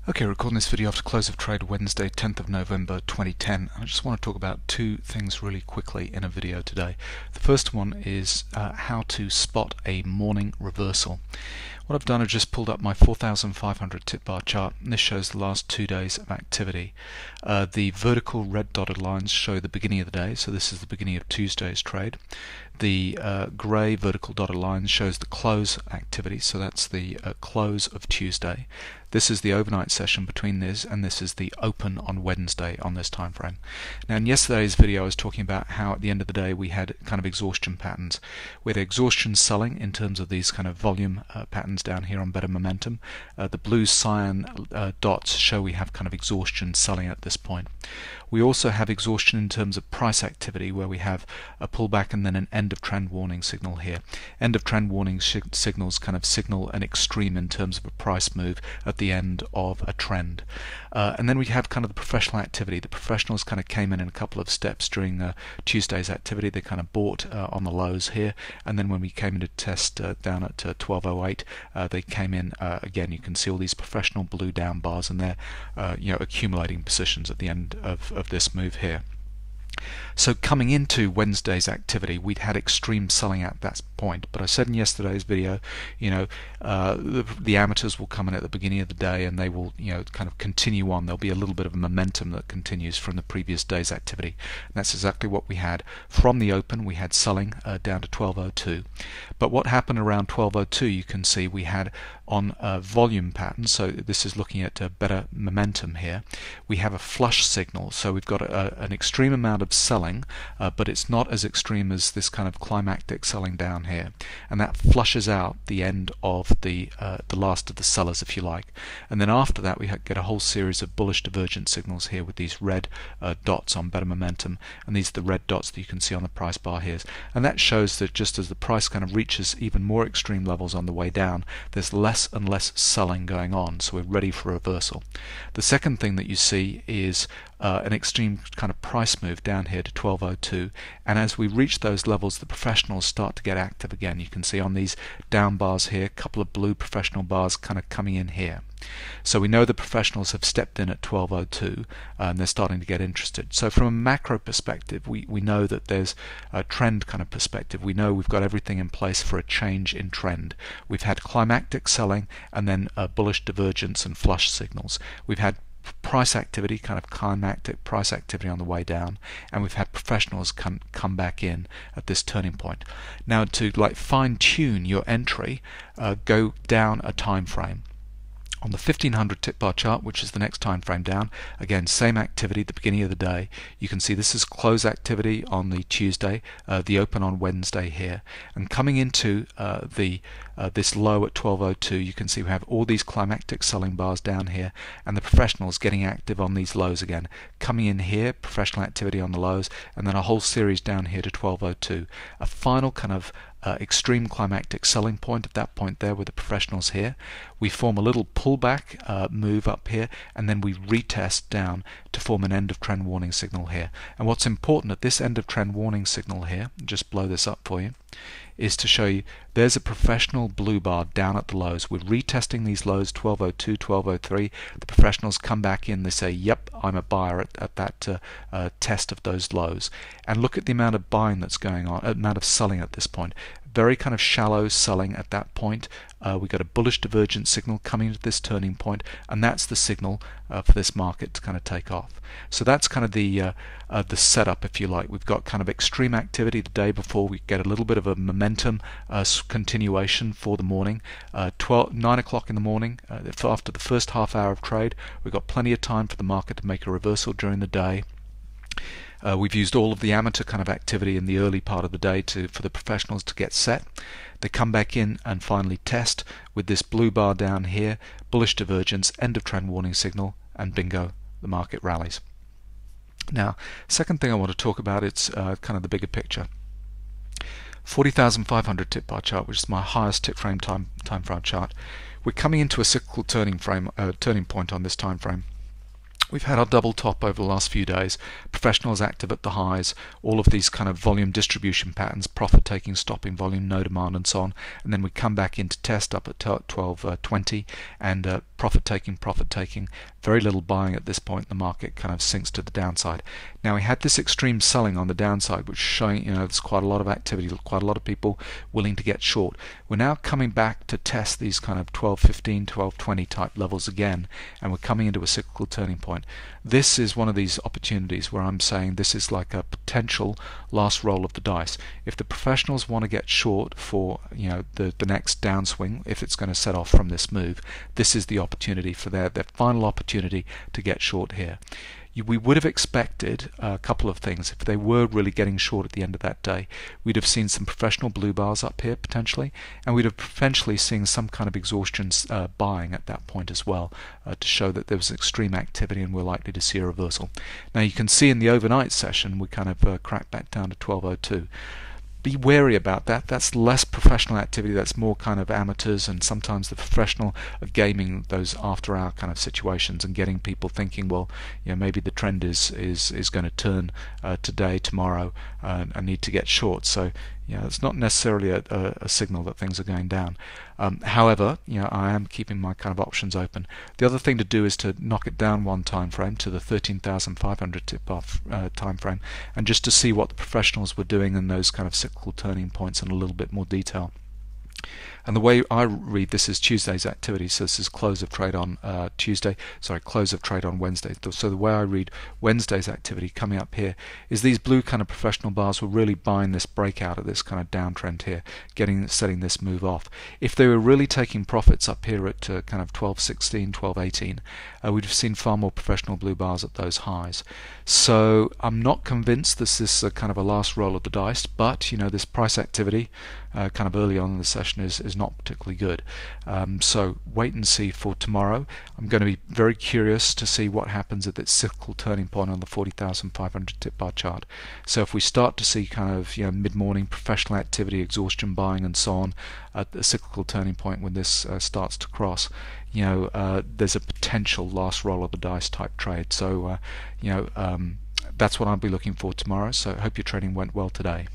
Okay, recording this video after close of trade Wednesday, 10th of November 2010. I just want to talk about two things really quickly in a video today. The first one is how to spot a morning reversal. What I've done is just pulled up my 4,500 tip bar chart, and this shows the last 2 days of activity. The vertical red dotted lines show the beginning of the day, so this is the beginning of Tuesday's trade. The grey vertical dotted line shows the close activity, so that's the close of Tuesday. This is the overnight session between this, and this is the open on Wednesday on this time frame. Now, in yesterday's video I was talking about how at the end of the day we had kind of exhaustion patterns. We had exhaustion selling in terms of these kind of volume patterns down here on better momentum. The blue cyan dots show we have kind of exhaustion selling at this point. We also have exhaustion in terms of price activity, where we have a pullback and then an end of trend warning signal here. End of trend warning signals kind of signal an extreme in terms of a price move at the end of a trend. And then we have kind of the professional activity. The professionals kind of came in a couple of steps during Tuesday's activity. They kind of bought on the lows here, and then when we came into test down at 1208, they came in again. You can see all these professional blue down bars, and they're accumulating positions at the end of this move here. So coming into Wednesday's activity, we'd had extreme selling at that point, but I said in yesterday's video, the amateurs will come in at the beginning of the day and they will, kind of continue on. There'll be a little bit of momentum that continues from the previous day's activity. And that's exactly what we had. From the open, we had selling down to 1202. But what happened around 1202, you can see we had on a volume pattern, so this is looking at better momentum here. We have a flush signal, so we've got an extreme amount of selling, but it's not as extreme as this kind of climactic selling down here, and that flushes out the end of the last of the sellers, if you like. And then after that we get a whole series of bullish divergent signals here with these red dots on better momentum, and these are the red dots that you can see on the price bar here, and that shows that just as the price kind of reaches even more extreme levels on the way down, there's less and less selling going on, so we're ready for a reversal. The second thing that you see is an extreme kind of price move down here to 1202, and as we reach those levels, the professionals start to get active again. You can see on these down bars here, a couple of blue professional bars kind of coming in here. So we know the professionals have stepped in at 1202 and they're starting to get interested. So from a macro perspective, we know that there's a trend kind of perspective. We know we've got everything in place for a change in trend. We've had climactic selling and then bullish divergence and flush signals. We've had price activity, kind of climactic price activity on the way down, and we've had professionals come back in at this turning point. Now, to fine-tune your entry, go down a time frame. On the 1500 tip bar chart, which is the next time frame down, again same activity at the beginning of the day. You can see this is close activity on the Tuesday, the open on Wednesday here, and coming into this low at 1202, you can see we have all these climactic selling bars down here, and the professionals getting active on these lows again. Coming in here, professional activity on the lows, and then a whole series down here to 1202. A final kind of extreme climactic selling point at that point there with the professionals here. We form a little pullback move up here, and then we retest down to form an end of trend warning signal here. And what's important at this end of trend warning signal here, just blow this up for you, is to show you there's a professional blue bar down at the lows. We're retesting these lows, 1202, 1203. The professionals come back in, they say, yep, I'm a buyer at that test of those lows. And look at the amount of buying that's going on, amount of selling at this point. Very kind of shallow selling at that point. We got a bullish divergent signal coming to this turning point, and that's the signal for this market to kind of take off. So that's kind of the setup, if you like. We've got kind of extreme activity the day before. We get a little bit of a momentum continuation for the morning. 9 o'clock in the morning, after the first half hour of trade, we've got plenty of time for the market to make a reversal during the day. We've used all of the amateur kind of activity in the early part of the day for the professionals to get set. They come back in and finally test with this blue bar down here, bullish divergence, end of trend warning signal, and bingo, the market rallies. Now, second thing I want to talk about, it's kind of the bigger picture. 40,500 tip bar chart, which is my highest tip frame time frame chart. We're coming into a cyclical turning point on this time frame. We've had our double top over the last few days. Professionals active at the highs, all of these kind of volume distribution patterns, profit taking, stopping volume, no demand, and so on. And then we come back into test up at 12.20 and profit taking, very little buying at this point. The market kind of sinks to the downside. Now we had this extreme selling on the downside, which is showing there's quite a lot of activity, quite a lot of people willing to get short. We're now coming back to test these kind of 12.15, 12.20 type levels again, and we're coming into a cyclical turning point. This is one of these opportunities where I'm saying this is like a potential last roll of the dice. If the professionals want to get short for the next downswing, if it's going to set off from this move, this is the opportunity for their final opportunity to get short here. We would have expected a couple of things. If they were really getting short at the end of that day, we'd have seen some professional blue bars up here potentially, and we'd have potentially seen some kind of exhaustion buying at that point as well, to show that there was extreme activity and we're likely to see a reversal. Now you can see in the overnight session we kind of cracked back down to 12.02. Be wary about that. That's less professional activity. That's more kind of amateurs, and sometimes the professional are gaming those after-hour kind of situations and getting people thinking, well, maybe the trend is going to turn today, tomorrow, I need to get short. So it's not necessarily a signal that things are going down. However, I am keeping my kind of options open. The other thing to do is to knock it down one time frame to the 13,500 tip-off time frame, and just to see what the professionals were doing in those kind of cyclical turning points in a little bit more detail. And the way I read this is Tuesday's activity. So this is close of trade on close of trade on Wednesday. So the way I read Wednesday's activity coming up here is these blue kind of professional bars were really buying this breakout of this kind of downtrend here, setting this move off. If they were really taking profits up here at kind of 12.16, 12.18, we'd have seen far more professional blue bars at those highs. So I'm not convinced this is kind of a last roll of the dice, but this price activity kind of early on in the session is not particularly good. So wait and see for tomorrow. I'm going to be very curious to see what happens at this cyclical turning point on the 40,500 tip bar chart. So if we start to see kind of mid-morning professional activity, exhaustion buying and so on at the cyclical turning point when this starts to cross, there's a potential last roll of the dice type trade. So that's what I'll be looking for tomorrow. So I hope your trading went well today.